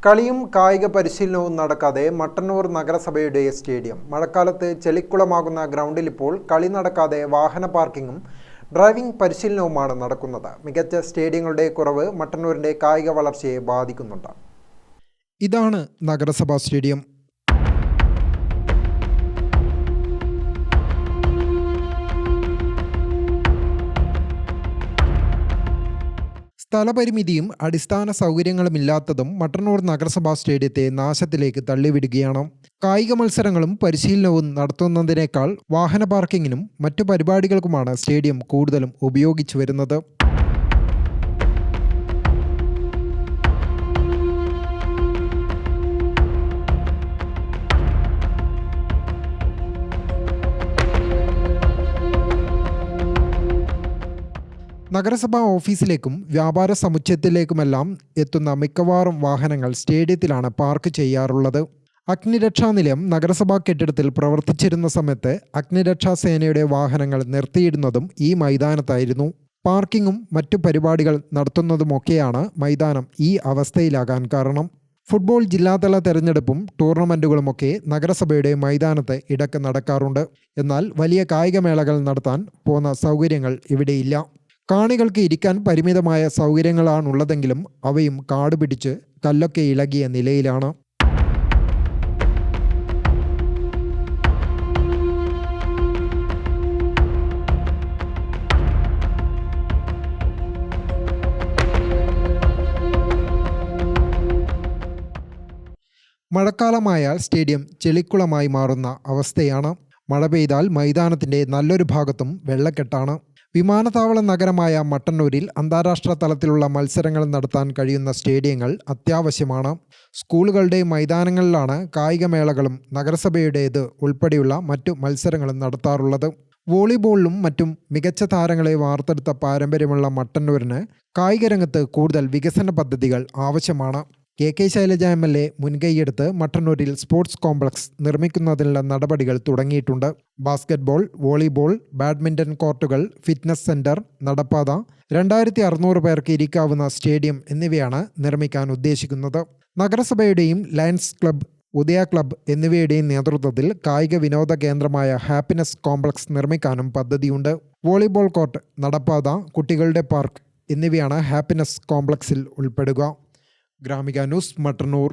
കളിയും കായിക പരിശീലനവും നടക്കാതെ മട്ടന്നൂർ നഗരസഭയുടെ സ്റ്റേഡിയം. മഴക്കാലത്ത് ചെളിക്കുളമാകുന്ന ഗ്രൗണ്ടിൽ ഇപ്പോൾ കളി നടക്കാതെ വാഹന പാർക്കിങ്ങും ഡ്രൈവിംഗ് പരിശീലനവുമാണ് നടക്കുന്നത്. മികച്ച സ്റ്റേഡിയങ്ങളുടെ കുറവ് മട്ടന്നൂരിന്റെ കായിക വളർച്ചയെ ബാധിക്കുന്നുണ്ട്. ഇതാണ് നഗരസഭാ സ്റ്റേഡിയം. സ്ഥലപരിമിതിയും അടിസ്ഥാന സൗകര്യങ്ങളുമില്ലാത്തതും മട്ടന്നൂർ നഗരസഭാ സ്റ്റേഡിയത്തെ നാശത്തിലേക്ക് തള്ളിവിടുകയാണ്. കായിക മത്സരങ്ങളും പരിശീലനവും നടത്തുന്നതിനേക്കാൾ വാഹന പാർക്കിങ്ങിനും മറ്റു പരിപാടികൾക്കുമാണ് സ്റ്റേഡിയം കൂടുതലും ഉപയോഗിച്ചു വരുന്നത്. നഗരസഭാ ഓഫീസിലേക്കും വ്യാപാര സമുച്ചയത്തിലേക്കുമെല്ലാം എത്തുന്ന മിക്കവാറും വാഹനങ്ങൾ സ്റ്റേഡിയത്തിലാണ് പാർക്ക് ചെയ്യാറുള്ളത്. അഗ്നിരക്ഷാ നിലയം നഗരസഭാ കെട്ടിടത്തിൽ പ്രവർത്തിച്ചിരുന്ന സമയത്ത് അഗ്നിരക്ഷാ സേനയുടെ വാഹനങ്ങൾ നിർത്തിയിടുന്നതും ഈ മൈതാനത്തായിരുന്നു. പാർക്കിങ്ങും മറ്റു പരിപാടികൾ നടത്തുന്നതുമൊക്കെയാണ് മൈതാനം ഈ അവസ്ഥയിലാകാൻ കാരണം. ഫുട്ബോൾ ജില്ലാതല തെരഞ്ഞെടുപ്പും ടൂർണമെൻറ്റുകളുമൊക്കെ നഗരസഭയുടെ മൈതാനത്ത് ഇടയ്ക്ക് നടക്കാറുണ്ട്. എന്നാൽ വലിയ കായികമേളകൾ നടത്താൻ പോകുന്ന സൗകര്യങ്ങൾ ഇവിടെയില്ല. കാണികൾക്ക് ഇരിക്കാൻ പരിമിതമായ സൗകര്യങ്ങളാണുള്ളതെങ്കിലും അവയും കാട് പിടിച്ച് കല്ലൊക്കെ ഇളകിയ നിലയിലാണ്. മഴക്കാലമായാൽ സ്റ്റേഡിയം ചെളിക്കുളമായി മാറുന്ന അവസ്ഥയാണ്. മഴ പെയ്താൽ മൈതാനത്തിൻ്റെ നല്ലൊരു ഭാഗത്തും വെള്ളക്കെട്ടാണ്. വിമാനത്താവള നഗരമായ മട്ടന്നൂരിൽ അന്താരാഷ്ട്ര തലത്തിലുള്ള മത്സരങ്ങൾ നടത്താൻ കഴിയുന്ന സ്റ്റേഡിയങ്ങൾ അത്യാവശ്യമാണ്. സ്കൂളുകളുടെ മൈതാനങ്ങളിലാണ് കായികമേളകളും നഗരസഭയുടേത് ഉൾപ്പെടെയുള്ള മറ്റു മത്സരങ്ങളും നടത്താറുള്ളത്. വോളിബോളിലും മറ്റും മികച്ച താരങ്ങളെ വാർത്തെടുത്ത പാരമ്പര്യമുള്ള മട്ടന്നൂരിന് കായിക രംഗത്ത് കൂടുതൽ വികസന പദ്ധതികൾ ആവശ്യമാണ്. കെ ശൈലജ MLA മുൻകൈയെടുത്ത് മട്ടന്നൂരിൽ സ്പോർട്സ് കോംപ്ലക്സ് നിർമ്മിക്കുന്നതിനുള്ള നടപടികൾ തുടങ്ങിയിട്ടുണ്ട്. ബാസ്കറ്റ്ബോൾ, വോളിബോൾ, ബാഡ്മിൻ്റൺ കോർട്ടുകൾ, ഫിറ്റ്നസ് സെന്റർ, നടപ്പാത, 2600 പേർക്ക് ഇരിക്കാവുന്ന സ്റ്റേഡിയം എന്നിവയാണ് നിർമ്മിക്കാൻ ഉദ്ദേശിക്കുന്നത്. നഗരസഭയുടെയും ലയൺസ് ക്ലബ്ബ്, ഉദയ ക്ലബ്ബ് എന്നിവയുടെയും നേതൃത്വത്തിൽ കായിക വിനോദ കേന്ദ്രമായ ഹാപ്പിനെസ് കോംപ്ലക്സ് നിർമ്മിക്കാനും പദ്ധതിയുണ്ട്. വോളിബോൾ കോർട്ട്, നടപ്പാത, കുട്ടികളുടെ പാർക്ക് എന്നിവയാണ് ഹാപ്പിനെസ് കോംപ്ലക്സിൽ ഉൾപ്പെടുക. ഗ്രാമിക ന്യൂസ്, മട്ടന്നൂർ.